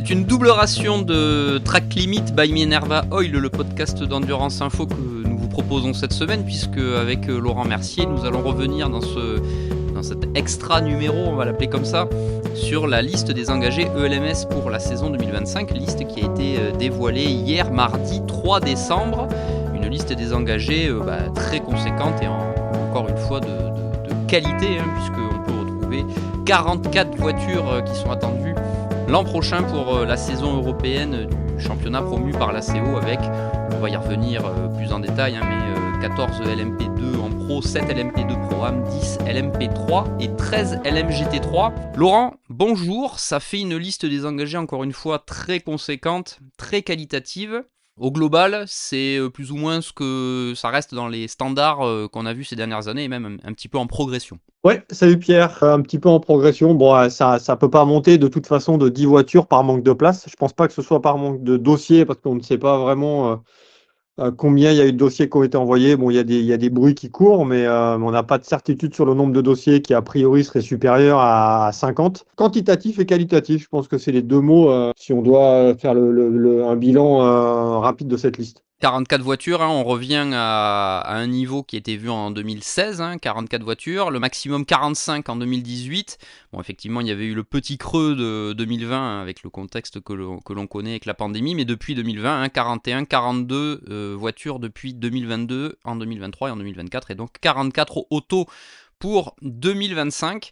C'est une double ration de Track Limit by Minerva Oil, le podcast d'Endurance Info que nous vous proposons cette semaine, puisque avec Laurent Mercier, nous allons revenir dans cet extra numéro, on va l'appeler comme ça, sur la liste des engagés ELMS pour la saison 2025, liste qui a été dévoilée hier, mardi 3 décembre. Une liste des engagés très conséquente et encore une fois de qualité, puisqu'on peut retrouver 44 voitures qui sont attendues l'an prochain pour la saison européenne du championnat promu par la CO avec, on va y revenir plus en détail, mais 14 LMP2 en Pro, 7 LMP2 Pro-Am, 10 LMP3 et 13 LMGT3. Laurent, bonjour, ça fait une liste des engagés encore une fois très conséquente, très qualitative. Au global, c'est plus ou moins ce que ça reste dans les standards qu'on a vus ces dernières années et même un petit peu en progression. Ouais, salut Pierre, un petit peu en progression. Bon, ça peut pas monter de toute façon de 10 voitures par manque de place. Je pense pas que ce soit par manque de dossiers parce qu'on ne sait pas vraiment combien il y a eu de dossiers qui ont été envoyés. Bon, il y a des bruits qui courent, mais on n'a pas de certitude sur le nombre de dossiers qui a priori serait supérieur à 50. Quantitatif et qualitatif, je pense que c'est les deux mots si on doit faire un bilan rapide de cette liste. 44 voitures, on revient à un niveau qui était vu en 2016, 44 voitures, le maximum 45 en 2018. Bon, effectivement, il y avait eu le petit creux de 2020 avec le contexte que l'on connaît avec la pandémie, mais depuis 2020, 41, 42 voitures depuis 2022, en 2023 et en 2024, et donc 44 autos pour 2025.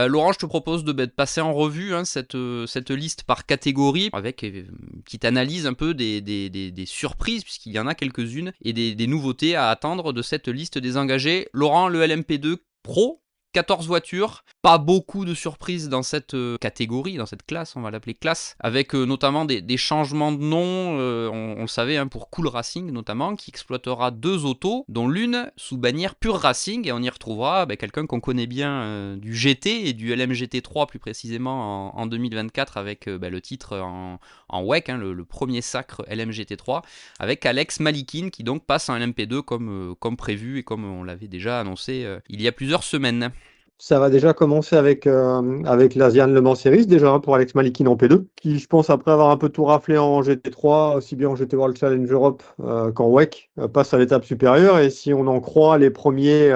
Laurent, je te propose de passer en revue cette liste par catégorie avec une petite analyse un peu des surprises, puisqu'il y en a quelques-unes, et des nouveautés à attendre de cette liste des engagés. Laurent, le LMP2 Pro, 14 voitures, pas beaucoup de surprises dans cette catégorie, dans cette classe, on va l'appeler classe, avec notamment des changements de nom, on le savait, pour Cool Racing notamment, qui exploitera 2 autos, dont l'une sous bannière Pure Racing, et on y retrouvera quelqu'un qu'on connaît bien du GT et du LMGT3 plus précisément en 2024 avec le titre en WEC, le premier sacre LMGT3, avec Alex Malikin qui donc passe en LMP2 comme prévu et comme on l'avait déjà annoncé il y a plusieurs semaines. Ça va déjà commencer avec l'Asian Le Mans Series, déjà pour Alex Malikin en P2, qui, je pense, après avoir un peu tout raflé en GT3, aussi bien en GT World Challenge Europe qu'en WEC, passe à l'étape supérieure. Et si on en croit les premiers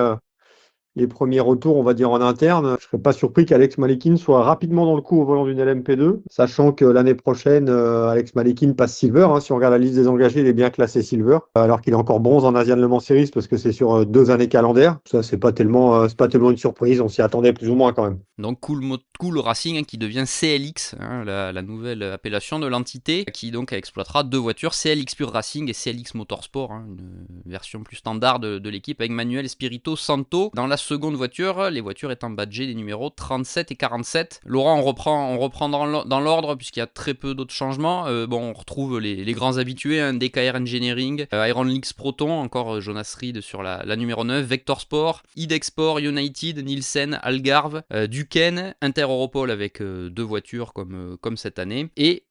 retours, on va dire en interne, je serais pas surpris qu'Alex Malikin soit rapidement dans le coup au volant d'une LMP2, sachant que l'année prochaine, Alex Malikin passe Silver. Si on regarde la liste des engagés, il est bien classé Silver, alors qu'il est encore bronze en Asian Le Mans Series parce que c'est sur 2 années calendaires. Ça, c'est pas tellement une surprise, on s'y attendait plus ou moins quand même. Donc Cool Racing qui devient CLX, la nouvelle appellation de l'entité, qui donc exploitera 2 voitures, CLX Pure Racing et CLX Motorsport, une version plus standard de l'équipe avec Manuel Espirito Santo. Dans la seconde voiture, les voitures étant badgées des numéros 37 et 47. Laurent, on reprend dans l'ordre puisqu'il y a très peu d'autres changements. On retrouve les grands habitués, DKR Engineering, Iron Leaks Proton, encore Jonas Reed sur la numéro 9, Vector Sport, Idexport, United, Nielsen, Algarve, Duquesne, Inter-Europol avec 2 voitures comme cette année, et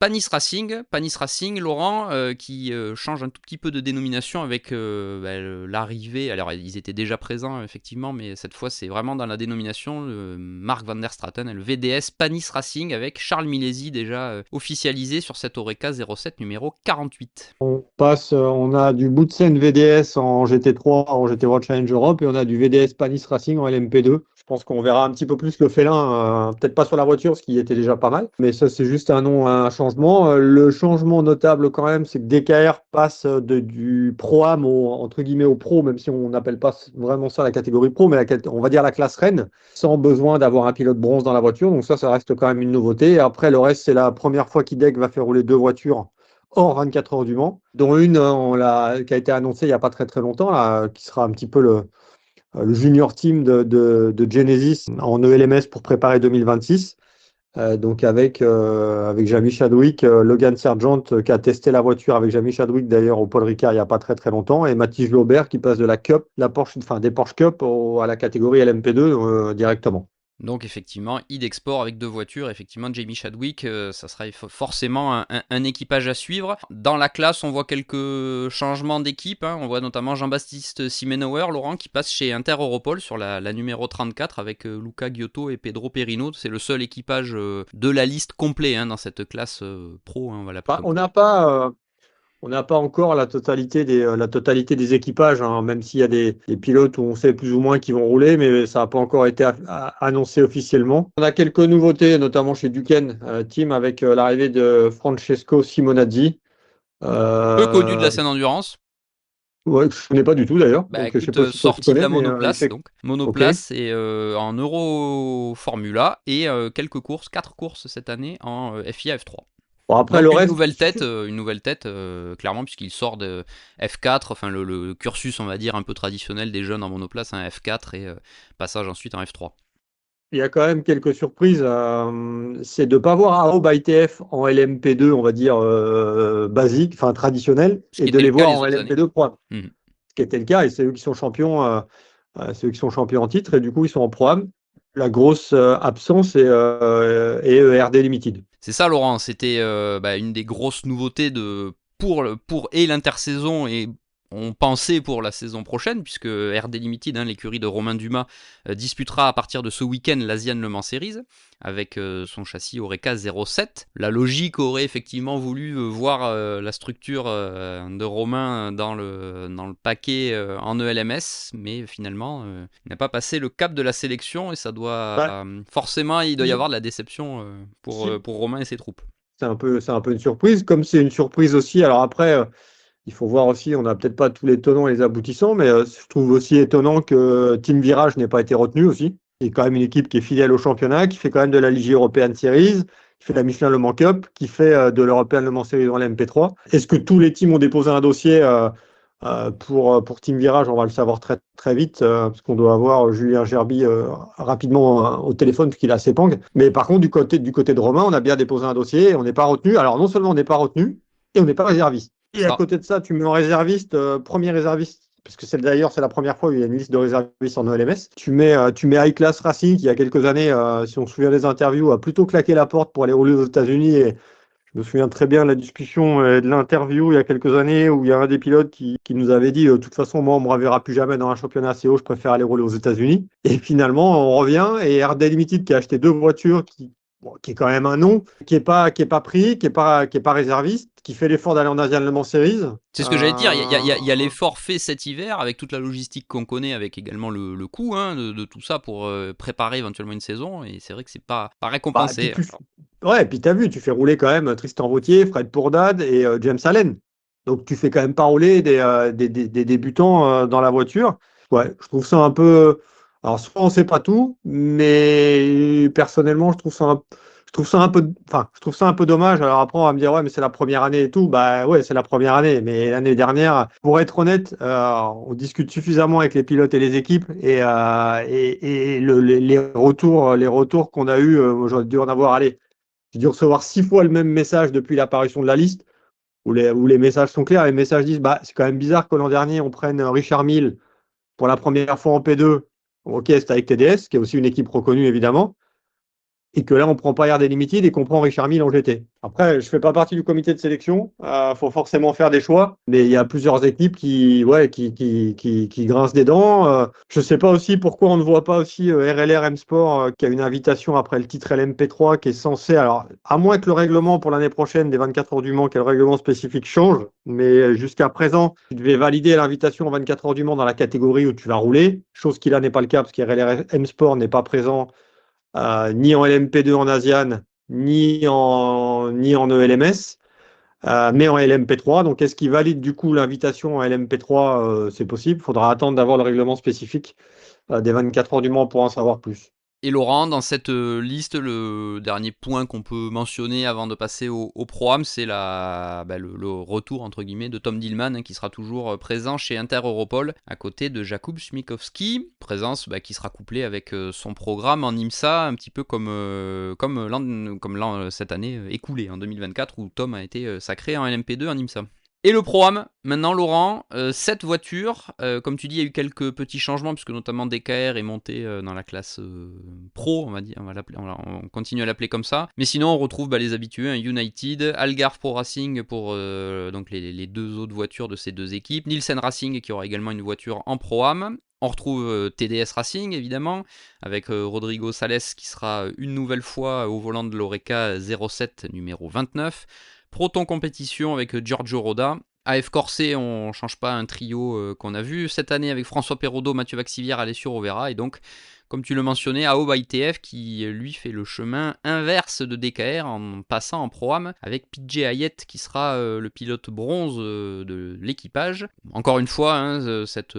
Panis Racing, Laurent, qui change un tout petit peu de dénomination avec l'arrivée. Alors, ils étaient déjà présents, effectivement, mais cette fois, c'est vraiment dans la dénomination Mark van der Straten, le VDS Panis Racing, avec Charles Milesi déjà officialisé sur cette Oreca 07 numéro 48. On a du Boutsen VDS en GT3, en GT World Challenge Europe, et on a du VDS Panis Racing en LMP2. Je pense qu'on verra un petit peu plus le félin, peut-être pas sur la voiture, ce qui était déjà pas mal, mais ça c'est juste un changement. Le changement notable quand même, c'est que DKR passe du Pro-Am entre guillemets au Pro, même si on n'appelle pas vraiment ça la catégorie Pro, mais on va dire la classe Rennes, sans besoin d'avoir un pilote bronze dans la voiture, donc ça reste quand même une nouveauté. Et après, le reste, c'est la première fois qu'IDEC va faire rouler 2 voitures hors 24 heures du Mans, dont une qui a été annoncée il n'y a pas très très longtemps, là, qui sera un petit peu le junior team de Genesis en ELMS pour préparer 2026. Donc avec Jamie Chadwick, Logan Sargent qui a testé la voiture avec Jamie Chadwick d'ailleurs au Paul Ricard il n'y a pas très très longtemps, et Mathis Laubert qui passe de la Cup, des Porsche Cup à la catégorie LMP2 directement. Donc effectivement, Idexport avec 2 voitures, effectivement Jamie Chadwick, ça sera forcément un équipage à suivre. Dans la classe, on voit quelques changements d'équipe, hein. On voit notamment Jean-Baptiste Simenauer, Laurent, qui passe chez Inter Europol sur la numéro 34 avec Luca Giotto et Pedro Perino. C'est le seul équipage de la liste complet, hein, dans cette classe pro, hein, on va l'appeler Bah, comme ça. on n'a pas encore la totalité des équipages, hein, même s'il y a des pilotes où on sait plus ou moins qui vont rouler, mais ça n'a pas encore été annoncé officiellement. On a quelques nouveautés, notamment chez Duquesne Team, avec l'arrivée de Francesco Simonazzi. Peu connu de la Euh, scène endurance. ouais, je ne connais pas du tout d'ailleurs, Bah donc je ne sais écoute, pas si toi tu sortie de connais, la mais monoplace, donc ok. monoplace et en Euro Formula et quelques courses, 4 courses cette année en FIA F3. Bon, après le Donc reste, une nouvelle tête clairement puisqu'il sort de F4, enfin le cursus on va dire un peu traditionnel des jeunes en monoplace, hein, F4 et passage ensuite en F3. il y a quand même quelques surprises. C'est de ne pas voir AO by TF en LMP2, on va dire basique, enfin traditionnel, Ce et qui de était le les cas voir les en autres années. LMP2 Pro. Mhm. Ce qui était le cas, et c'est eux qui sont champions, c'est eux qui sont champions en titre, et du coup ils sont en Pro. La grosse absence est RD Limited. C'est ça Laurent, c'était une des grosses nouveautés pour et l'intersaison et on pensait pour la saison prochaine, puisque RD Limited, hein, l'écurie de Romain Dumas, disputera à partir de ce week-end l'Asian Le Mans Series avec son châssis Oreca 07. La logique aurait effectivement voulu voir la structure de Romain dans le paquet en ELMS, mais finalement, il n'a pas passé le cap de la sélection et ça doit Bah, forcément, il doit y si, avoir de la déception si, pour Romain et ses troupes. c'est un peu une surprise, comme c'est une surprise aussi. Alors après, il faut voir aussi, on n'a peut-être pas tous les tenants et les aboutissants, mais je trouve aussi étonnant que Team Virage n'ait pas été retenu aussi. C'est quand même une équipe qui est fidèle au championnat, qui fait quand même de la Ligue European Series, qui fait de la Michelin Le Mans Cup, qui fait de l'European Le Mans Series dans la MP3. Est-ce que tous les teams ont déposé un dossier pour Team Virage? On va le savoir très, très vite, parce qu'on doit avoir Julien Gerby rapidement au téléphone, puisqu'il a ses pangs. Mais par contre, du côté de Romain, on a bien déposé un dossier et on n'est pas retenu. Alors non seulement on n'est pas retenu, et on n'est pas réserviste. Et à Ça, côté de ça, tu mets en réserviste, premier réserviste, parce que c'est la première fois où il y a une liste de réservistes en ELMS. Tu mets iClass Racing, qui il y a quelques années, si on se souvient des interviews, a plutôt claqué la porte pour aller rouler aux États-Unis. Et je me souviens très bien de la discussion et de l'interview il y a quelques années où il y a un des pilotes qui nous avait dit, de toute façon, moi, on ne me reverra plus jamais dans un championnat assez haut, je préfère aller rouler aux États-Unis. Et finalement, on revient et RD Limited qui a acheté deux voitures qui est quand même un nom, qui est pas pris, qui est pas réserviste, qui fait l'effort d'aller en Asian Le Mans Series. c'est ce que j'allais te dire. Il y a l'effort fait cet hiver avec toute la logistique qu'on connaît, avec également le coût, hein, de tout ça pour préparer éventuellement une saison. Et c'est vrai que c'est pas Bah, et puis récompensé. ouais, et puis t'as vu, tu fais rouler quand même Tristan Vautier, Fred Bourdade et James Allen. Donc tu fais quand même pas rouler des débutants dans la voiture. Ouais, je trouve ça un peu. Alors soit on sait pas tout, mais personnellement je trouve ça un peu dommage. Alors après on va me dire ouais, mais c'est la première année et tout. Bah ouais, c'est la première année, mais l'année dernière, pour être honnête, on discute suffisamment avec les pilotes et les équipes et les retours qu'on a eu, j'aurais dû en avoir, allez, j'ai dû recevoir 6 fois le même message depuis l'apparition de la liste, où les messages sont clairs. Les messages disent, bah, c'est quand même bizarre que l'an dernier, on prenne Richard Mille pour la première fois en P2. Ok, c'est avec TDS, qui est aussi une équipe reconnue, évidemment. Et que là, on ne prend pas RD Limited et qu'on prend Richard Mille en GT. Après, je ne fais pas partie du comité de sélection. Il faut forcément faire des choix. Mais il y a plusieurs équipes qui grincent des dents. Je ne sais pas aussi pourquoi on ne voit pas aussi RLR M Sport qui a une invitation après le titre LMP3 qui est censé. Alors, à moins que le règlement pour l'année prochaine des 24 heures du Mans, qui est le règlement spécifique, change. Mais jusqu'à présent, tu devais valider l'invitation aux 24 heures du Mans dans la catégorie où tu vas rouler. Chose qui là n'est pas le cas parce que RLR M Sport n'est pas présent ni en LMP2 en ASIAN, ni en ELMS, mais en LMP3. Donc, est-ce qu'il valide du coup l'invitation en LMP3? C'est possible. Il faudra attendre d'avoir le règlement spécifique des 24 heures du Mans pour en savoir plus. Et Laurent, dans cette liste, le dernier point qu'on peut mentionner avant de passer au programme, c'est le retour entre guillemets de Tom Dillman, hein, qui sera toujours présent chez Inter Europol à côté de Jakub Śmigowski, présence qui sera couplée avec son programme en IMSA, un petit peu comme l'an cette année écoulée en 2024 où Tom a été sacré en LMP2 en IMSA. Et le Pro-Am, maintenant Laurent, 7 voitures, comme tu dis, il y a eu quelques petits changements, puisque notamment DKR est monté dans la classe Pro, on va dire, on continue à l'appeler comme ça. Mais sinon, on retrouve les habitués, United, Algarve Pro Racing pour donc les deux autres voitures de ces deux équipes, Nielsen Racing qui aura également une voiture en Pro-Am. On retrouve TDS Racing, évidemment, avec Rodrigo Sales qui sera une nouvelle fois au volant de l'Oreca 07 numéro 29. Proton Compétition avec Giorgio Roda. AF Corset, on ne change pas un trio qu'on a vu cette année avec François Perrodo, Mathieu Vaxivière, Alessio Rovera. Et donc, comme tu le mentionnais, AO ITF qui lui fait le chemin inverse de DKR en passant en Pro-Am avec PJ Hayet qui sera le pilote bronze de l'équipage. Encore une fois, cette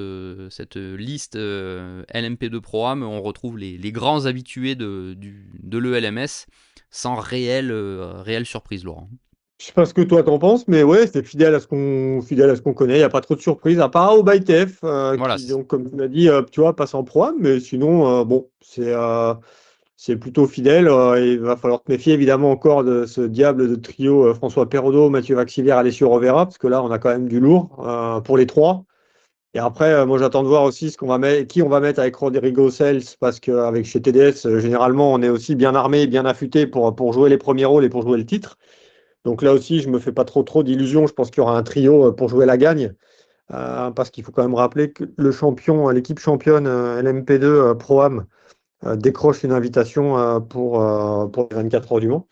liste LMP2 Pro-Am, on retrouve les grands habitués de l'ELMS sans réelle surprise, Laurent. Je sais pas ce que toi t'en penses, mais ouais, c'est fidèle à ce qu'on connaît. Il n'y a pas trop de surprises, à part au ByTF, Voilà. qui, donc, comme tu l'as dit, tu vois, passe en pro, mais sinon, bon, c'est plutôt fidèle. Il va falloir te méfier évidemment encore de ce diable de trio François Perrodo, Mathieu Vaxivière, Alessio Rovera, parce que là, on a quand même du lourd pour les trois. Et après, moi, j'attends de voir aussi qui on va mettre avec Rodrigo Sales, parce qu'avec chez TDS, généralement, on est aussi bien armé, bien affûté pour jouer les premiers rôles et pour jouer le titre. Donc là aussi, je me fais pas trop d'illusions. Je pense qu'il y aura un trio pour jouer la gagne, parce qu'il faut quand même rappeler que l'équipe championne LMP2 Pro-Am décroche une invitation pour les 24 heures du Mans,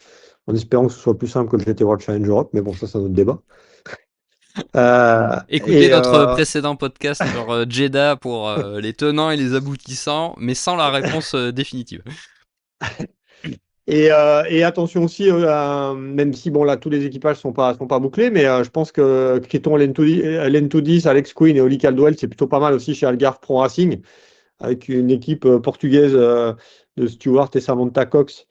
en espérant que ce soit plus simple que le GT World Challenge Europe. Mais bon, ça, c'est un autre débat. Écoutez notre précédent podcast sur Jeddah pour les tenants et les aboutissants, mais sans la réponse définitive. Et attention aussi, même si bon là tous les équipages sont pas bouclés, mais je pense que Criton Lentudis, Alex Quinn et Oli Caldwell, c'est plutôt pas mal aussi chez Algarve Pro Racing, avec une équipe portugaise de Stewart et Samantha Cox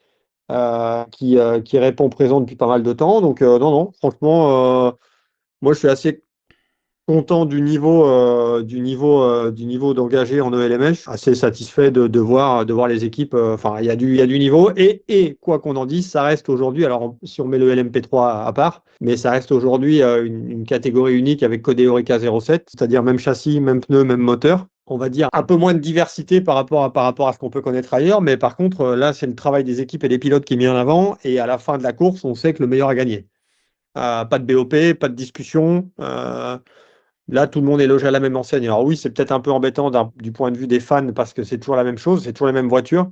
qui répond présent depuis pas mal de temps. Donc non, franchement, moi je suis assez content du niveau d'engagé en ELMS, assez satisfait de voir les équipes. Enfin, il y a du niveau et quoi qu'on en dise, ça reste aujourd'hui. Alors, si on met le LMP3 à part, mais ça reste aujourd'hui une catégorie unique avec code Oreca 07, c'est-à-dire même châssis, même pneus, même moteur. On va dire un peu moins de diversité par rapport à ce qu'on peut connaître ailleurs, mais par contre, là, c'est le travail des équipes et des pilotes qui est mis en avant. Et à la fin de la course, on sait que le meilleur a gagné. Pas de BOP, pas de discussion. Là, tout le monde est logé à la même enseigne. Alors oui, c'est peut-être un peu embêtant du point de vue des fans parce que c'est toujours la même chose, c'est toujours les mêmes voitures.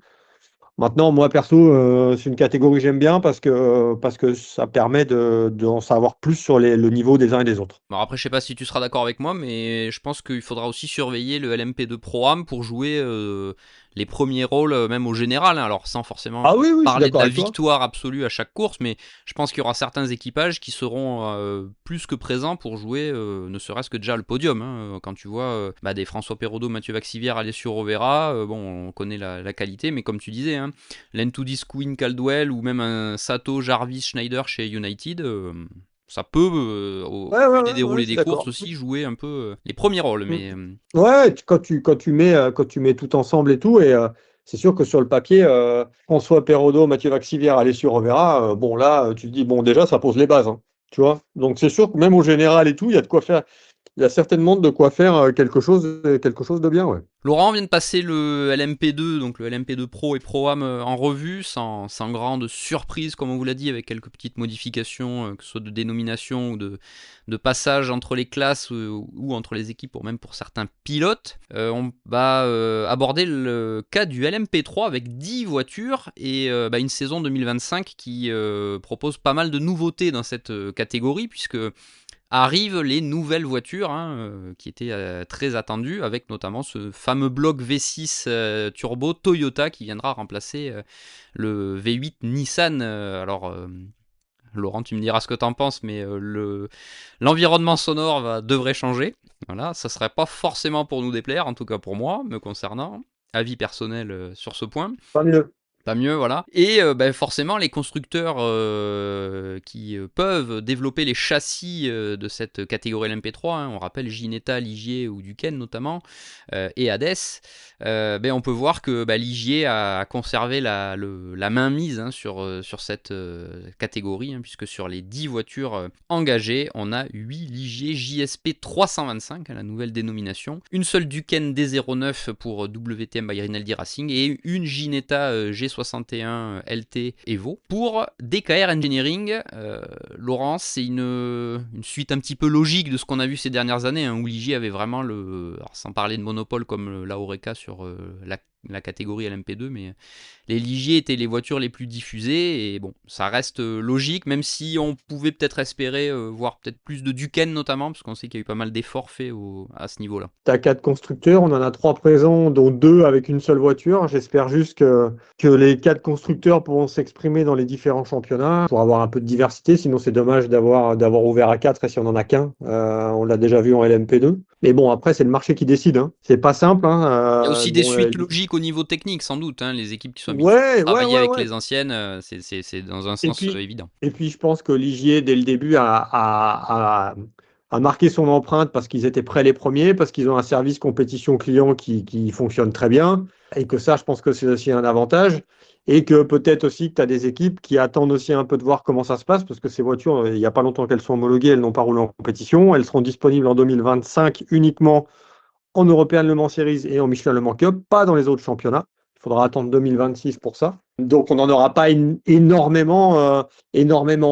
Maintenant, moi perso, c'est une catégorie que j'aime bien parce que ça permet d'en savoir plus sur le niveau des uns et des autres. Alors après, je sais pas si tu seras d'accord avec moi, mais je pense qu'il faudra aussi surveiller le LMP2 Pro-Am pour jouer les premiers rôles, même au général. Alors sans forcément Ah oui, oui, je suis parler de d'accord la avec toi. victoire absolue à chaque course, mais je pense qu'il y aura certains équipages qui seront plus que présents pour jouer, ne serait-ce que déjà le podium. Quand tu vois des François Perrodo, Mathieu Vaxivière, Alessio Rovera, bon, on connaît la qualité, mais comme tu disais, Lentudis, Quinn, Caldwell ou même un Sato, Jarvis, Schneider chez United. Ça peut, au Ouais, ouais, vu des ouais, ouais, déroulés je suis des courses d'accord. aussi, jouer un peu les premiers rôles. Mm. Mais Ouais, quand tu mets tout ensemble et tout, et c'est sûr que sur le papier, François Perrodo, Mathieu Vaxivière, Alessio Rovera, bon là, tu te dis, bon déjà, ça pose les bases, hein, tu vois. Donc c'est sûr que même au général et tout, il y a de quoi faire. Il y a certainement de quoi faire quelque chose de bien, ouais. Laurent vient de passer le LMP2, donc le LMP2 Pro et Pro-Am en revue, sans grande surprise, comme on vous l'a dit, avec quelques petites modifications, que ce soit de dénomination ou de passage entre les classes ou entre les équipes, ou même pour certains pilotes. On va aborder le cas du LMP3 avec 10 voitures et une saison 2025 qui propose pas mal de nouveautés dans cette catégorie, puisque arrivent les nouvelles voitures qui étaient très attendues, avec notamment ce fameux bloc V6 turbo Toyota qui viendra remplacer le V8 Nissan. Laurent, tu me diras ce que tu en penses, mais l'environnement sonore devrait changer. Voilà, ça serait pas forcément pour nous déplaire, en tout cas pour moi, me concernant. Avis personnel sur ce point. Pas mieux. Pas mieux, voilà. Et forcément, les constructeurs qui peuvent développer les châssis de cette catégorie LMP3, hein, on rappelle Ginetta, Ligier ou Duquesne notamment, et Hades, on peut voir que Ligier a conservé la mainmise, hein, sur cette catégorie, hein, puisque sur les 10 voitures engagées, on a 8 Ligier JSP 325, hein, la nouvelle dénomination, une seule Duquesne D09 pour WTM by Rinaldi Racing et une Ginetta G61 LT Evo. Pour DKR Engineering, Laurence, c'est une suite un petit peu logique de ce qu'on a vu ces dernières années, hein, où Ligier avait vraiment alors sans parler de monopole comme la Oreca sur la catégorie LMP2, mais les Ligier étaient les voitures les plus diffusées, et bon, ça reste logique, même si on pouvait peut-être espérer voir peut-être plus de Duquesne notamment, parce qu'on sait qu'il y a eu pas mal d'efforts faits à ce niveau-là. Tu as 4 constructeurs, on en a 3 présents, dont 2 avec une seule voiture. J'espère juste que les 4 constructeurs pourront s'exprimer dans les différents championnats pour avoir un peu de diversité. Sinon, c'est dommage d'avoir ouvert à 4 et si on en a qu'un. On l'a déjà vu en LMP2. Mais bon, après, c'est le marché qui décide, hein. C'est pas simple, hein. Il y a aussi des suites logiques au niveau technique, sans doute, hein. Les équipes qui sont habituées à Ouais, ouais, travailler ouais, avec ouais. les anciennes, c'est dans un Et sens puis, évident. et puis, je pense que Ligier, dès le début, a marqué son empreinte parce qu'ils étaient prêts les premiers, parce qu'ils ont un service compétition client qui fonctionne très bien, et que ça, je pense que c'est aussi un avantage, et que peut-être aussi que tu as des équipes qui attendent aussi un peu de voir comment ça se passe, parce que ces voitures, il n'y a pas longtemps qu'elles sont homologuées, elles n'ont pas roulé en compétition, elles seront disponibles en 2025 uniquement en European Le Mans Series et en Michelin Le Mans Cup, pas dans les autres championnats. Il faudra attendre 2026 pour ça. Donc on n'en aura pas énormément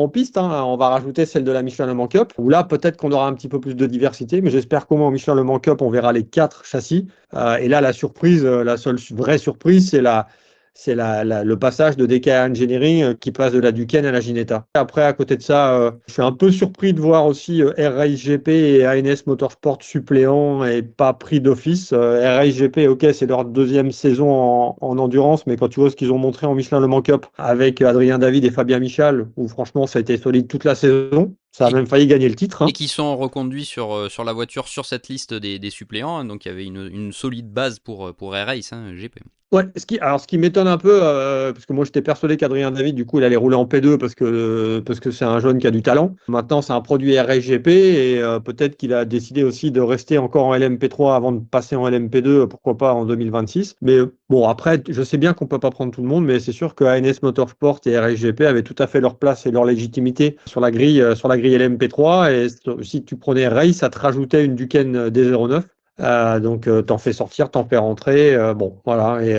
en piste, hein. On va rajouter celle de la Michelin Le Mans Cup, où là peut-être qu'on aura un petit peu plus de diversité, mais j'espère qu'au moins en Michelin Le Mans Cup, on verra les 4 châssis. Et là, la surprise, la seule vraie surprise, le passage de DK Engineering qui passe de la Duquesne à la Ginetta. Après, à côté de ça, je suis un peu surpris de voir aussi RACE et ANS Motorsport suppléants et pas pris d'office. RACE, ok, c'est leur deuxième saison en endurance, mais quand tu vois ce qu'ils ont montré en Michelin Le Mans Cup avec Adrien David et Fabien Michal, où franchement ça a été solide toute la saison, ça a Et, même failli gagner le titre, et hein. qui sont reconduits sur la voiture sur cette liste des suppléants, hein. Donc il y avait une solide base pour Air Race, hein, GP. Ouais, ce qui m'étonne un peu, parce que moi j'étais persuadé qu'Adrien David, du coup, il allait rouler en P2 parce que c'est un jeune qui a du talent. Maintenant, c'est un produit RSGP et peut-être qu'il a décidé aussi de rester encore en LMP3 avant de passer en LMP2, pourquoi pas en 2026. Mais bon, après, je sais bien qu'on peut pas prendre tout le monde, mais c'est sûr que ANS Motorsport et RSGP avaient tout à fait leur place et leur légitimité sur la grille LMP3. Et si tu prenais Race, ça te rajoutait une Duquesne D09. Donc, t'en fais sortir, t'en fais rentrer. Bon, voilà. Et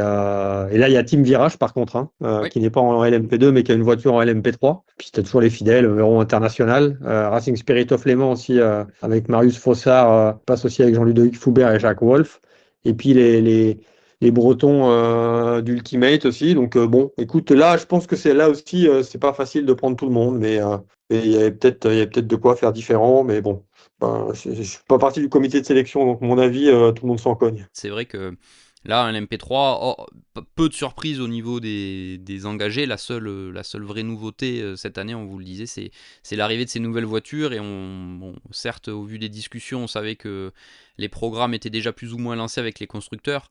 là, il y a Team Virage, par contre, hein, Oui. qui n'est pas en LMP2, mais qui a une voiture en LMP3. Puis, t'as toujours les fidèles, Euro International. Racing Spirit of Léman aussi, avec Marius Fossard, passe aussi avec Jean-Ludovic Foubert et Jacques Wolf. Et puis, les Bretons d'Ultimate aussi. Donc, bon, écoute, là, je pense que c'est là aussi, c'est pas facile de prendre tout le monde, mais il y a peut-être de quoi faire différent. Mais bon. Je ne suis pas partie du comité de sélection, donc mon avis, tout le monde s'en cogne. C'est vrai que là, un MP3, peu de surprises au niveau des engagés. La seule vraie nouveauté cette année, on vous le disait, c'est l'arrivée de ces nouvelles voitures. Et certes, au vu des discussions, on savait que les programmes étaient déjà plus ou moins lancés avec les constructeurs.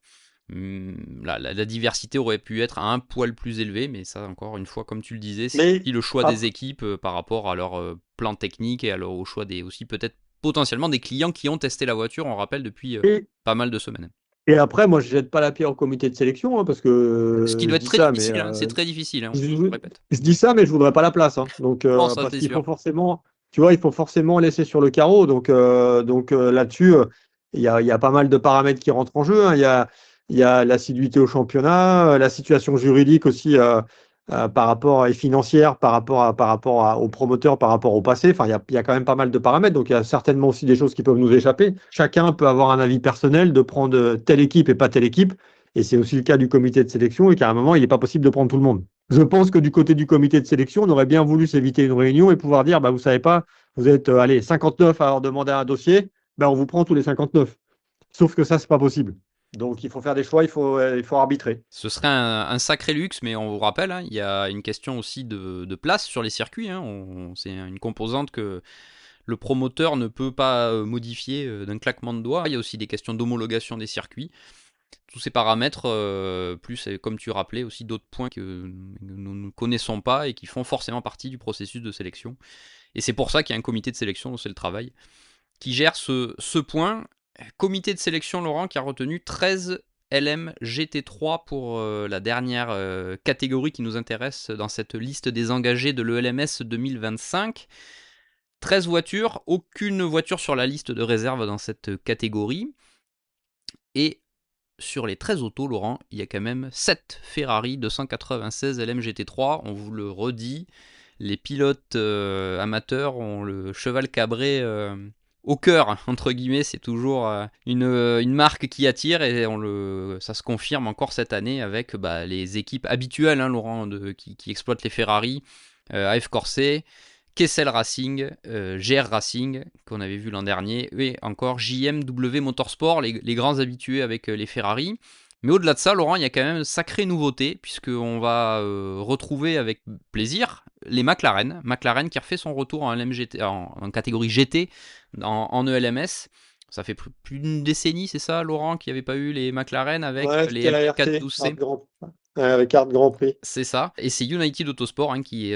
La diversité aurait pu être un poil plus élevée, mais ça, encore une fois, comme tu le disais, c'est Mais aussi le choix des ap- équipes par rapport à leur plan technique et au choix aussi peut-être potentiellement des clients qui ont testé la voiture, on rappelle, depuis et, pas mal de semaines. et après, moi, je jette pas la pierre au comité de sélection, hein, parce que Ce qui doit je être dis très ça, mais difficile, hein. C'est très difficile, hein, je, je le répète. je dis ça, mais je voudrais pas la place, hein. Donc, Non, ça parce c'est qu'il sûr. faut forcément, tu vois, il faut forcément laisser sur le carreau. Donc là-dessus, il y a pas mal de paramètres qui rentrent en jeu, hein. Il y a l'assiduité au championnat, la situation juridique aussi. Par rapport et financière aux promoteurs par rapport au passé. Enfin, il y a quand même pas mal de paramètres, donc il y a certainement aussi des choses qui peuvent nous échapper. Chacun peut avoir un avis personnel de prendre telle équipe et pas telle équipe, et c'est aussi le cas du comité de sélection, et qu'à un moment, il n'est pas possible de prendre tout le monde. Je pense que du côté du comité de sélection, on aurait bien voulu s'éviter une réunion et pouvoir dire, bah, vous savez pas, vous êtes allez, 59 à avoir demandé un dossier, bah, on vous prend tous les 59. Sauf que ça, c'est pas possible. Donc il faut faire des choix, il faut arbitrer. Ce serait un sacré luxe, mais on vous rappelle, hein, il y a une question aussi de place sur les circuits, hein. C'est une composante que le promoteur ne peut pas modifier d'un claquement de doigts. Il y a aussi des questions d'homologation des circuits. tous ces paramètres, plus comme tu rappelais aussi d'autres points que nous ne connaissons pas et qui font forcément partie du processus de sélection. Et c'est pour ça qu'il y a un comité de sélection, dont c'est le travail, qui gère ce point. Comité de sélection, Laurent, qui a retenu 13 LM GT3 pour la dernière catégorie qui nous intéresse dans cette liste des engagés de l'ELMS 2025. 13 voitures, aucune voiture sur la liste de réserve dans cette catégorie. Et sur les 13 autos, Laurent, il y a quand même 7 Ferrari 296 LM GT3. On vous le redit, les pilotes amateurs ont le cheval cabré au cœur, entre guillemets. C'est toujours une marque qui attire et ça se confirme encore cette année avec les équipes habituelles, hein, Laurent, qui exploitent les Ferrari, AF Corse, Kessel Racing, GR Racing, qu'on avait vu l'an dernier, et encore JMW Motorsport, les grands habitués avec les Ferrari. Mais au-delà de ça, Laurent, il y a quand même une sacrée nouveauté, puisqu'on va retrouver avec plaisir les McLaren. McLaren qui refait son retour en, LMGT, en catégorie GT, en ELMS. Ça fait plus d'une décennie, c'est ça, Laurent, qu'il n'y avait pas eu les McLaren avec Ouais, les c'était la RT, MP412C. avec carte Grand Prix. C'est ça. Et c'est United Autosport qui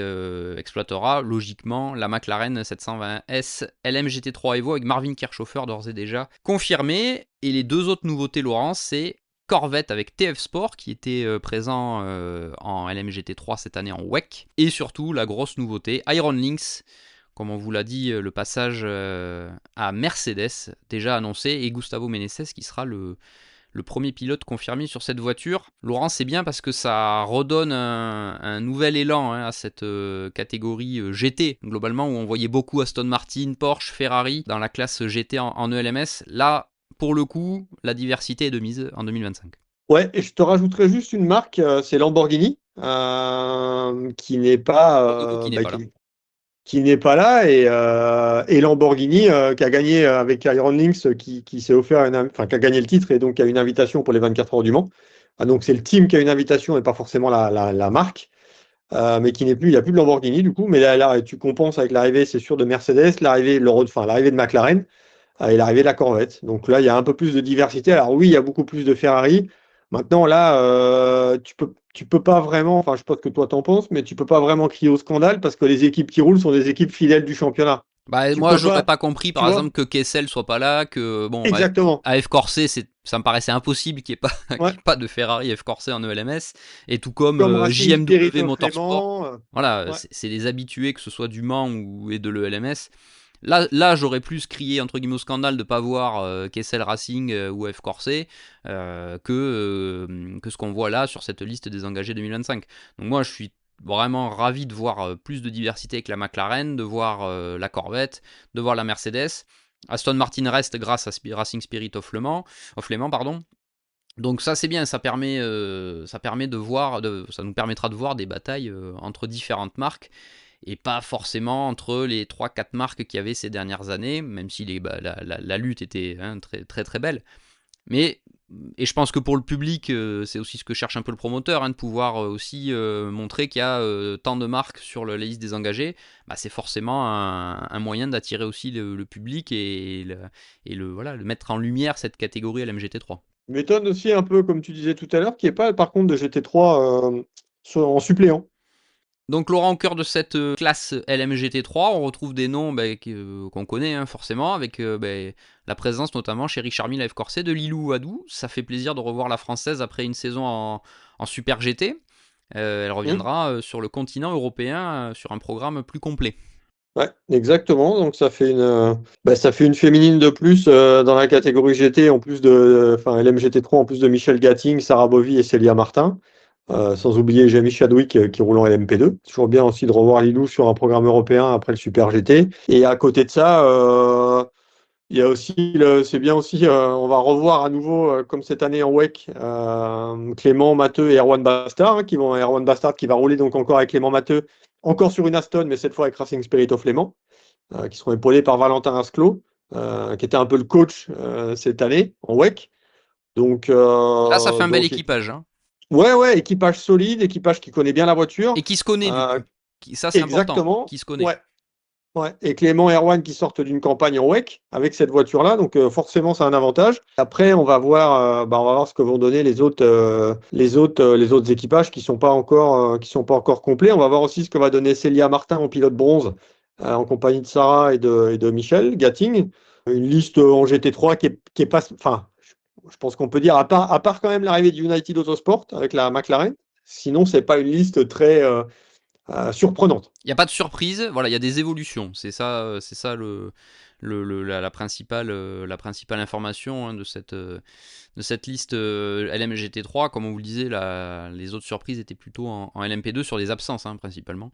exploitera logiquement la McLaren 720S LMGT3 Evo avec Marvin Kirchhofer d'ores et déjà confirmé. Et les deux autres nouveautés, Laurent, c'est Corvette avec TF Sport qui était présent en LMGT3 cette année en WEC. Et surtout la grosse nouveauté, Iron Lynx. Comme on vous l'a dit, le passage à Mercedes déjà annoncé et Gustavo Meneses qui sera le premier pilote confirmé sur cette voiture. Laurent, c'est bien parce que ça redonne un nouvel élan à cette catégorie GT, globalement, où on voyait beaucoup Aston Martin, Porsche, Ferrari dans la classe GT en ELMS. Là, pour le coup, la diversité est de mise en 2025. Ouais, et je te rajouterai juste une marque, c'est Lamborghini, qui n'est Pour le coup, pas, qui n'est pas là. qui n'est pas là, et Lamborghini qui a gagné avec Iron Lynx, qui s'est offert, enfin qui a gagné le titre et donc qui a une invitation pour les 24 heures du Mans. Ah, donc c'est le team qui a une invitation et pas forcément la marque, mais qui n'est plus, il n'y a plus de Lamborghini du coup, mais là tu compenses avec l'arrivée, c'est sûr, de Mercedes, l'arrivée de McLaren. Et l'arrivée de la Corvette. Donc là, il y a un peu plus de diversité. Alors oui, il y a beaucoup plus de Ferrari. Maintenant, là, tu peux pas vraiment, enfin, je sais pas ce que toi t'en penses, mais tu peux pas vraiment crier au scandale parce que les équipes qui roulent sont des équipes fidèles du championnat. Tu Moi, peux j'aurais pas, pas compris, tu par vois? exemple, que Kessel soit pas là, que Exactement. AF Corse, ça me paraissait impossible qu'il n'y ait pas, Ouais. qu'il y ait pas de Ferrari F Corse en ELMS, et tout comme Comme Racing Spirit JMW of Motorsport. Léman. Voilà, Ouais. c'est les habitués, que ce soit du Mans et de l'ELMS. Là, j'aurais plus crié entre guillemets au scandale de ne pas voir Kessel Racing ou F Corse que ce qu'on voit là sur cette liste des engagés 2025. Donc moi, je suis vraiment ravi de voir plus de diversité avec la McLaren, de voir la Corvette, de voir la Mercedes. Aston Martin reste grâce à Racing Spirit of Le Mans, pardon. Donc ça c'est bien, ça permet de voir, ça nous permettra de voir des batailles entre différentes marques et pas forcément entre les 3-4 marques qu'il y avait ces dernières années, même si la lutte était très, très très belle. Mais, et je pense que pour le public, c'est aussi ce que cherche un peu le promoteur, de pouvoir aussi montrer qu'il y a tant de marques sur la liste des engagés. C'est forcément un moyen d'attirer aussi le public voilà, de mettre en lumière cette catégorie LMGT3. M'étonne aussi un peu, comme tu disais tout à l'heure, qu'il n'y ait pas, par contre, de GT3 en suppléant. Donc Laurent, au cœur de cette classe LMGT3, on retrouve des noms qu'on connaît forcément, avec la présence notamment chez Richard Mille, F Corset, de Lilou Adou. Ça fait plaisir de revoir la française après une saison en Super GT. Elle Hum. reviendra sur le continent européen sur un programme plus complet. Ouais, exactement. Donc ça fait une féminine de plus dans la catégorie GT, en plus enfin LMGT3, en plus de Michel Gatting, Sarah Bovy et Célia Martin. Sans oublier Jamie Chadwick qui roule en LMP2. Toujours bien aussi de revoir Lilou sur un programme européen après le Super GT. Et à côté de ça, il y a aussi, c'est bien aussi, on va revoir à nouveau, comme cette année en WEC, Clément Matteux et Erwan Bastard, Erwan Bastard qui va rouler donc encore avec Clément Matteux, encore sur une Aston, mais cette fois avec Racing Spirit of Léman, qui seront épaulés par Valentin Asclot, qui était un peu le coach cette année en WEC. Donc, Là, ça fait un bel donc équipage. ouais, équipage solide, équipage qui connaît bien la voiture. Et qui se connaît du Euh, coup. Ça, c'est important. exactement. Qui se connaît. Ouais. Ouais. Et Clément et Erwan qui sortent d'une campagne en WEC avec cette voiture-là, donc forcément c'est un avantage. Après, on va voir ce que vont donner les autres équipages qui sont pas encore complets. On va voir aussi ce que va donner Célia Martin en pilote bronze en compagnie de Sarah et de Michel Gatting. Une liste en GT3 qui est pas, enfin, je pense qu'on peut dire à part quand même l'arrivée de United Autosport avec la McLaren. Sinon, c'est pas une liste très surprenante. Il n'y a pas de surprise, voilà, il y a des évolutions. C'est ça la principale information, hein, de cette liste LMGT3. Comme on vous le disait, les autres surprises étaient plutôt en LMP2 sur des absences, hein, principalement.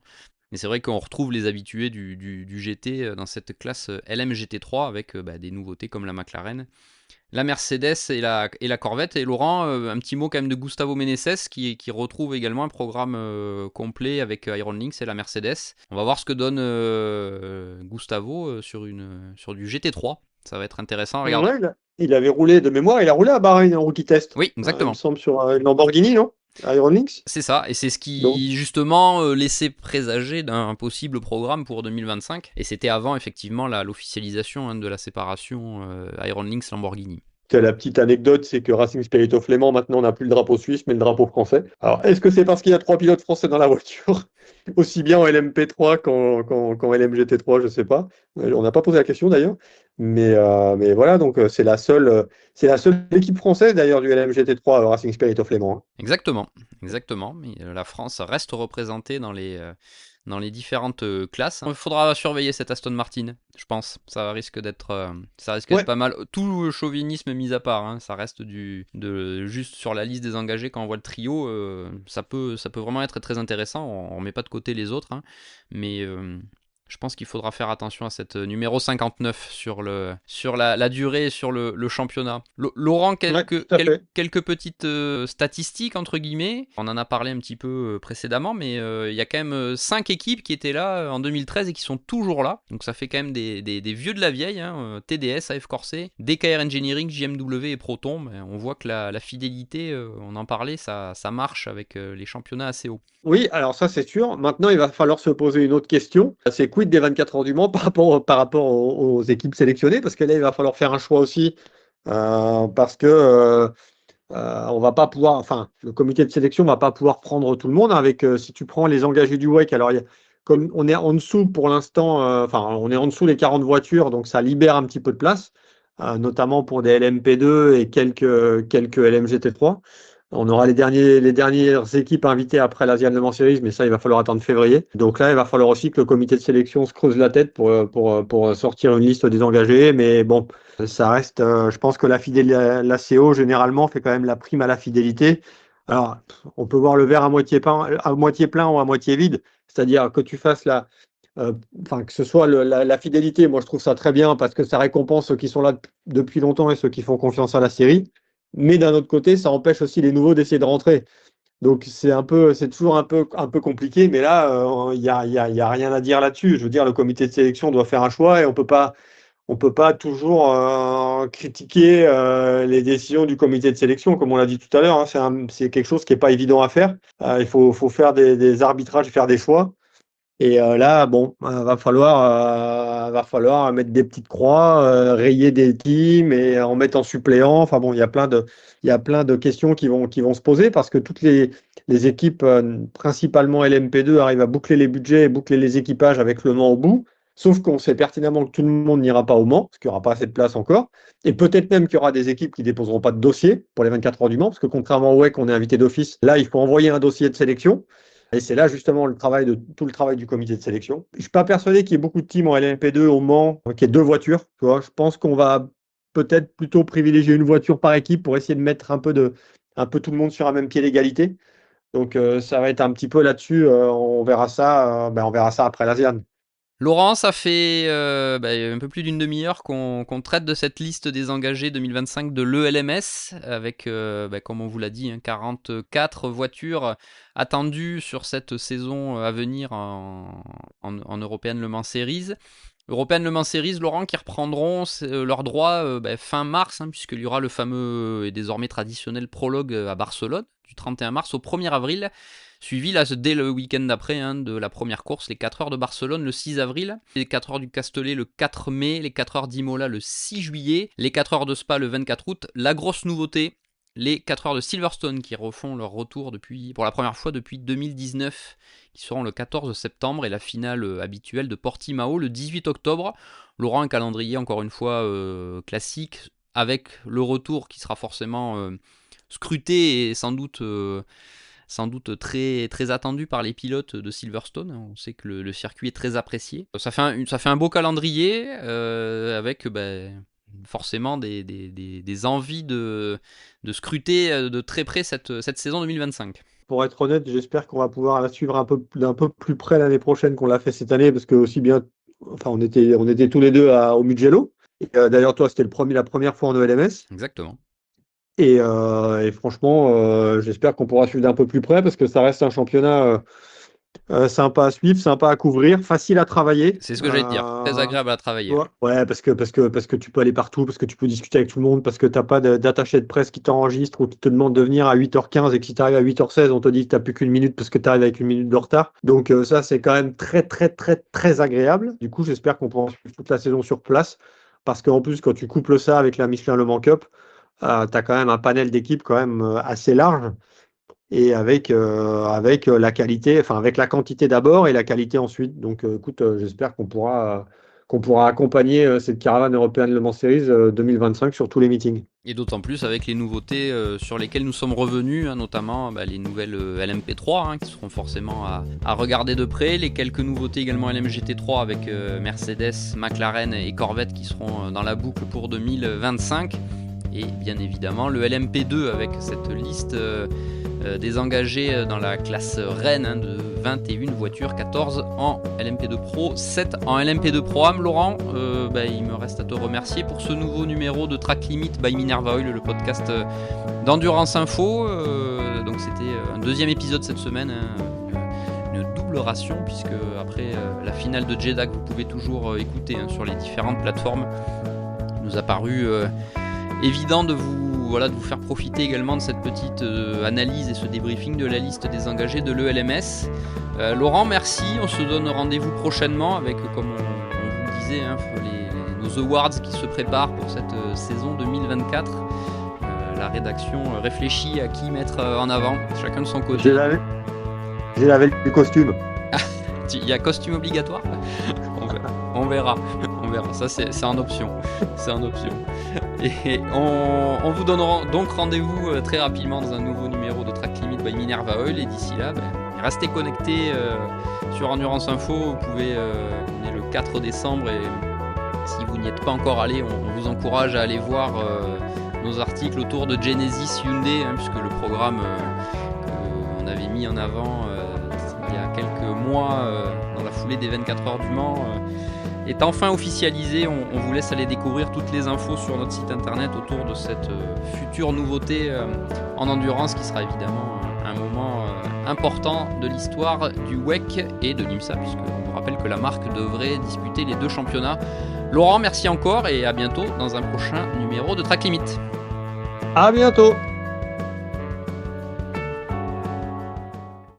Mais c'est vrai qu'on retrouve les habitués du GT dans cette classe LMGT3 avec des nouveautés comme la McLaren, la Mercedes et la Corvette. Et Laurent, un petit mot quand même de Gustavo Meneses qui retrouve également un programme complet avec Iron Lynx et la Mercedes. On va voir ce que donne Gustavo sur du GT3. Ça va être intéressant à regarder. Ouais, il avait roulé de mémoire, il a roulé à Bahreïn en rookie test. Oui, Il me exactement. semble sur une Lamborghini, non? Iron Lynx. C'est ça, et c'est ce Donc, qui justement laissait présager d'un possible programme pour 2025. Et c'était avant effectivement l'officialisation, hein, de la séparation Iron Lynx Lamborghini. la petite anecdote, c'est que Racing Spirit of Léman, maintenant, n'a plus le drapeau suisse, mais le drapeau français. Alors, est-ce que c'est parce qu'il y a trois pilotes français dans la voiture? Aussi bien en LMP3 qu'en LMGT3, je sais pas. On n'a pas posé la question d'ailleurs. Mais voilà, donc c'est la seule équipe française d'ailleurs du LMGT3 Racing Spirit of Léman, hein. Exactement, exactement. Mais la France reste représentée dans les différentes classes. Il faudra surveiller cette Aston Martin, je pense. Ça risque d'être Ouais, pas mal. Tout chauvinisme mis à part, hein, ça reste juste sur la liste des engagés quand on voit le trio. Ça peut vraiment être très intéressant. On remet pas de côté les autres, hein, mais je pense qu'il faudra faire attention à cette numéro 59 sur la durée et sur le championnat. Laurent, ouais, tout à fait. quelques petites statistiques, entre guillemets. On en a parlé un petit peu précédemment, mais il y a quand même 5 équipes qui étaient là en 2013 et qui sont toujours là. Donc ça fait quand même des vieux de la vieille, hein. TDS, AF Corset, DKR Engineering, JMW et Proton. Mais on voit que la fidélité, on en parlait, ça marche avec les championnats assez hauts. Oui, alors ça c'est sûr. Maintenant, il va falloir se poser une autre question. C'est quid des 24 heures du Mans par rapport aux équipes sélectionnées? Parce que là, il va falloir faire un choix aussi. Parce que on va pas pouvoir, enfin, le comité de sélection va pas pouvoir prendre tout le monde avec, si tu prends les engagés du WEC, alors comme on est en dessous pour l'instant, enfin, on est en dessous des 40 voitures, donc ça libère un petit peu de place, notamment pour des LMP2 et quelques LMGT3. On aura les dernières équipes invitées après l'Asian Le Mans Series, mais ça, il va falloir attendre février. Donc là, il va falloir aussi que le comité de sélection se creuse la tête pour sortir une liste des engagés. Mais bon, ça reste, je pense que la CO, généralement, fait quand même la prime à la fidélité. Alors, on peut voir le verre à moitié plein ou à moitié vide. C'est-à-dire que tu fasses euh, enfin, que ce soit la fidélité, moi je trouve ça très bien parce que ça récompense ceux qui sont là depuis longtemps et ceux qui font confiance à la série. Mais d'un autre côté, ça empêche aussi les nouveaux d'essayer de rentrer. Donc c'est toujours un peu compliqué, mais là, il y a rien à dire là-dessus. Je veux dire, le comité de sélection doit faire un choix et on peut pas toujours critiquer les décisions du comité de sélection, comme on l'a dit tout à l'heure, hein. C'est quelque chose qui n'est pas évident à faire. Faut faire des arbitrages, faire des choix. Et là, bon, va falloir mettre des petites croix, rayer des teams et en mettre en suppléant. Enfin bon, il y a plein de questions qui vont se poser parce que toutes les équipes, principalement LMP2, arrivent à boucler les budgets et boucler les équipages avec le Mans au bout. Sauf qu'on sait pertinemment que tout le monde n'ira pas au Mans, parce qu'il n'y aura pas assez de place encore. Et peut-être même qu'il y aura des équipes qui déposeront pas de dossier pour les 24 heures du Mans, parce que contrairement au WEC, on est invité d'office. Là, il faut envoyer un dossier de sélection. Et c'est là justement tout le travail du comité de sélection. Je ne suis pas persuadé qu'il y ait beaucoup de teams en LMP2 au Mans, qui ait deux voitures. Tu vois. Je pense qu'on va peut-être plutôt privilégier une voiture par équipe pour essayer de mettre un peu tout le monde sur un même pied d'égalité. Donc ça va être un petit peu là-dessus. On verra ça après l'Asian. Laurent, ça fait un peu plus d'une demi-heure qu'on traite de cette liste des engagés 2025 de l'ELMS, avec, comme on vous l'a dit, hein, 44 voitures attendues sur cette saison à venir en European Le Mans Series. European Le Mans Series, Laurent, qui reprendront leurs droits fin mars, puisqu'il y aura le fameux et désormais traditionnel prologue à Barcelone, du 31 mars au 1er avril, suivi là, dès le week-end d'après de la première course, les 4 heures de Barcelone le 6 avril, les 4 heures du Castellet le 4 mai, les 4 heures d'Imola le 6 juillet, les 4 heures de Spa le 24 août. La grosse nouveauté, les 4 heures de Silverstone qui refont leur retour pour la première fois depuis 2019, qui seront le 14 septembre, et la finale habituelle de Portimao le 18 octobre. Laurent, un calendrier encore une fois classique, avec le retour qui sera forcément scruté et sans doute très, très attendu par les pilotes de Silverstone. On sait que le circuit est très apprécié. Ça fait un beau calendrier avec forcément des envies de scruter de très près cette saison 2025. Pour être honnête, j'espère qu'on va pouvoir la suivre d'un peu plus près l'année prochaine qu'on l'a fait cette année, parce que aussi bien, enfin, on était tous les deux au Mugello. D'ailleurs, toi, c'était la première fois en ELMS. Exactement. Et franchement, j'espère qu'on pourra suivre d'un peu plus près, parce que ça reste un championnat sympa à suivre, sympa à couvrir, facile à travailler. C'est ce que j'allais te dire, très agréable à travailler. Ouais, parce que tu peux aller partout, parce que tu peux discuter avec tout le monde, parce que tu n'as pas d'attaché de presse qui t'enregistre ou qui te demande de venir à 8h15 et que si tu arrives à 8h16, on te dit que tu n'as plus qu'une minute parce que tu arrives avec une minute de retard. Donc ça, c'est quand même très, très, très, très agréable. Du coup, j'espère qu'on pourra suivre toute la saison sur place, parce qu'en plus, quand tu couples ça avec la Michelin Le Mans Cup, tu as quand même un panel d'équipes quand même assez large. Et avec la qualité, enfin avec la quantité d'abord et la qualité ensuite. Donc écoute, j'espère qu'on pourra accompagner cette caravane européenne Le Mans Series 2025 sur tous les meetings. Et d'autant plus avec les nouveautés sur lesquelles nous sommes revenus, notamment les nouvelles LMP3 qui seront forcément à regarder de près, les quelques nouveautés également LMGT3 avec Mercedes, McLaren et Corvette qui seront dans la boucle pour 2025. Et bien évidemment le LMP2 avec cette liste des engagés dans la classe Rennes de 21 voitures, 14 en LMP2 Pro, 7 en LMP2 Pro Am. Laurent, il me reste à te remercier pour ce nouveau numéro de Track Limit by Minerva Oil, le podcast d'Endurance Info. Donc c'était un deuxième épisode cette semaine, une double ration, puisque après la finale de Jeddah que vous pouvez toujours écouter sur les différentes plateformes, il nous a paru évident de vous faire profiter également de cette petite analyse et ce débriefing de la liste des engagés de l'ELMS. Laurent, merci. On se donne rendez-vous prochainement avec, comme on vous le disait, nos awards qui se préparent pour cette saison 2024. La rédaction réfléchit à qui mettre en avant, chacun de son côté. J'ai lavé le costume. Il y a costume obligatoire. On verra. Ça, c'est en option. Et on vous donnera donc rendez-vous très rapidement dans un nouveau numéro de Track Limit by Minerva Oil. Et d'ici là, restez connectés sur Endurance Info. Vous pouvez, on est le 4 décembre et si vous n'y êtes pas encore allé, on vous encourage à aller voir nos articles autour de Genesis Hyundai, puisque le programme qu'on avait mis en avant il y a quelques mois dans la foulée des 24 heures du Mans est enfin officialisé. On vous laisse aller découvrir toutes les infos sur notre site internet autour de cette future nouveauté en endurance qui sera évidemment un moment important de l'histoire du WEC et de l'IMSA, puisqu'on vous rappelle que la marque devrait disputer les deux championnats. Laurent, merci encore et à bientôt dans un prochain numéro de Track Limit. À bientôt.